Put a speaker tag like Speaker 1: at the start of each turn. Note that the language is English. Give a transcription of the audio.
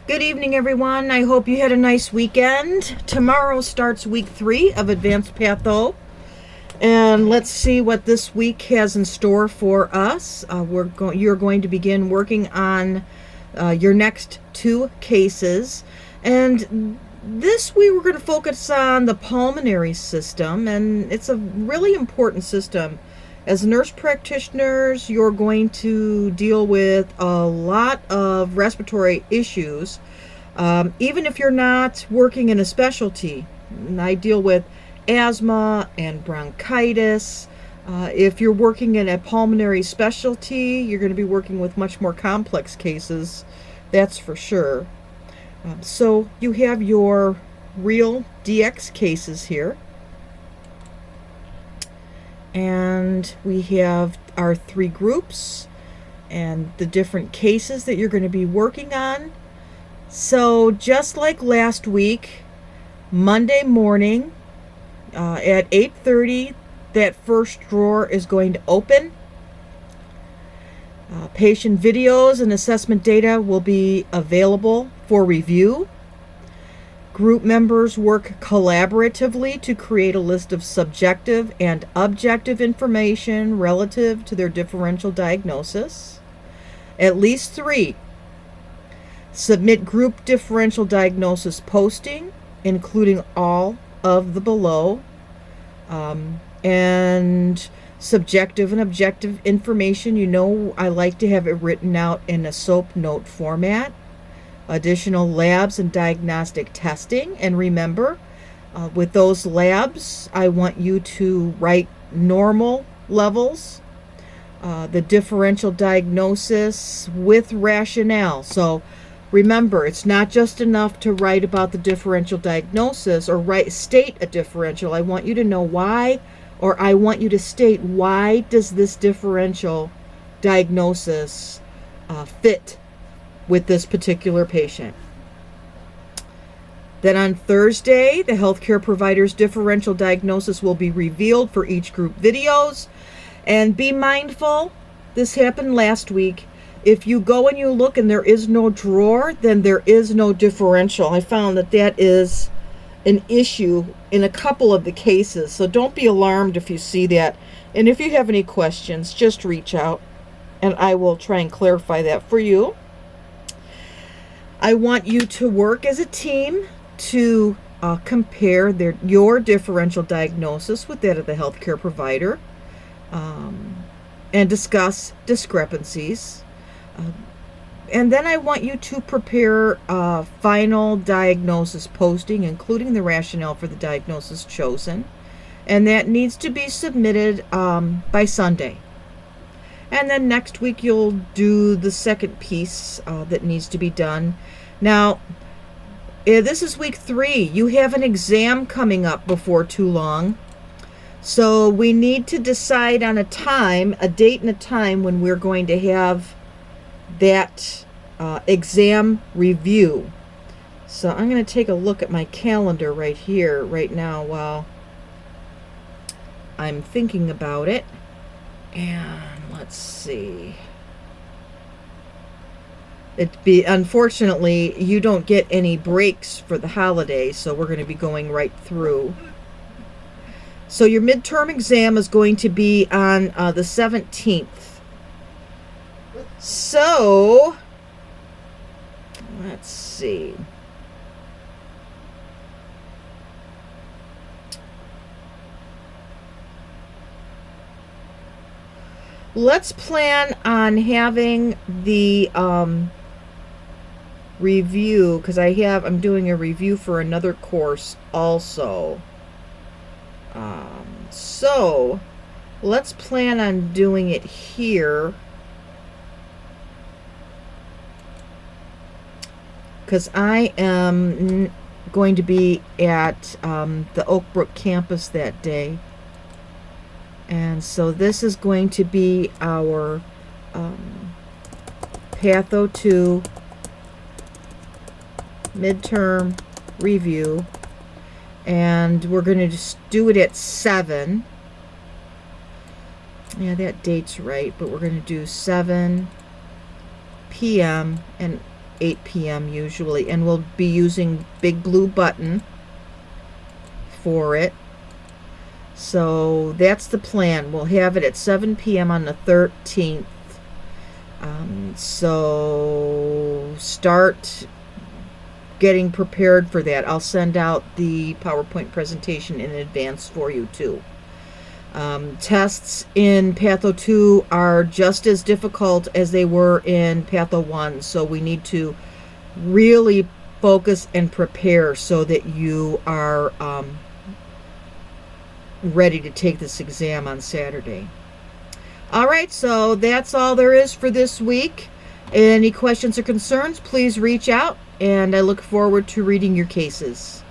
Speaker 1: Good evening, everyone. I hope you had a nice weekend. Tomorrow starts week 3 of Advanced Patho. And let's see what this week has in store for us. You're going to begin working on your next 2 cases. And this week we're going to focus on the pulmonary system. And it's a really important system. As nurse practitioners, you're going to deal with a lot of respiratory issues. Even if you're not working in a specialty, and I deal with asthma and bronchitis. If you're working in a pulmonary specialty, you're going to be working with much more complex cases, that's for sure. So you have your real DX cases here. And we have our 3 groups and the different cases that you're going to be working on. So just like last week, Monday morning at 8:30, that first drawer is going to open. Patient videos and assessment data will be available for review. Group members work collaboratively to create a list of subjective and objective information relative to their differential diagnosis. At least 3 submit group differential diagnosis posting, including all of the below, and subjective and objective information. You know, I like to have it written out in a SOAP note format. Additional labs and diagnostic testing. And remember, with those labs, I want you to write normal levels, the differential diagnosis with rationale. So remember, it's not just enough to write about the differential diagnosis or state a differential. I want you to know why, or I want you to state why does this differential diagnosis fit with this particular patient. Then on Thursday, the healthcare provider's differential diagnosis will be revealed for each group videos. And be mindful, this happened last week. If you go and you look and there is no drawer, then there is no differential. I found that that is an issue in a couple of the cases. So don't be alarmed if you see that. And if you have any questions, just reach out and I will try and clarify that for you. I want you to work as a team to compare your differential diagnosis with that of the healthcare provider, and discuss discrepancies. And then I want you to prepare a final diagnosis posting, including the rationale for the diagnosis chosen. And that needs to be submitted by Sunday. And then next week you'll do the second piece that needs to be done. Now, this is week 3. You have an exam coming up before too long. So we need to decide on a date and a time when we're going to have that exam review. So I'm going to take a look at my calendar right here, right now, while I'm thinking about it. And let's see. Unfortunately, you don't get any breaks for the holidays, so we're going to be going right through. So your midterm exam is going to be on the 17th. So, let's see. Let's plan on having the review, because I'm doing a review for another course also. So let's plan on doing it here, because I am going to be at the Oak Brook campus that day. And so this is going to be our Patho 2 midterm review. And we're going to just do it at 7. Yeah, that date's right, but we're going to do 7 p.m. And 8 p.m. usually, and we'll be using Big Blue Button for it. So that's the plan. We'll have it at 7 p.m. on the 13th. So start getting prepared for that. I'll send out the PowerPoint presentation in advance for you too. Tests in Patho 2 are just as difficult as they were in Patho 1, so we need to really focus and prepare so that you are ready to take this exam on Saturday. All right, so that's all there is for this week. Any questions or concerns, please reach out, and I look forward to reading your cases.